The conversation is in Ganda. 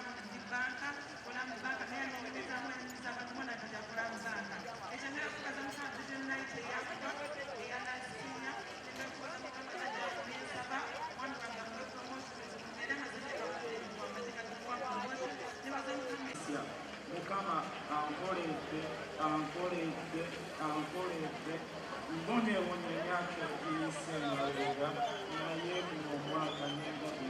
hapo ni banka kuna banka naye anaongeza mwezi sasa kumwona atakula banka echenera kukaza msaada tena ile yako yana sinya ndio kwa sababu ndio saba mwana kama promotion ndio hazina kwa katika kwa promotion ni wazee kama Mukama ankoledde mbonye wonye yake isenga naye mu mwaka n'engabi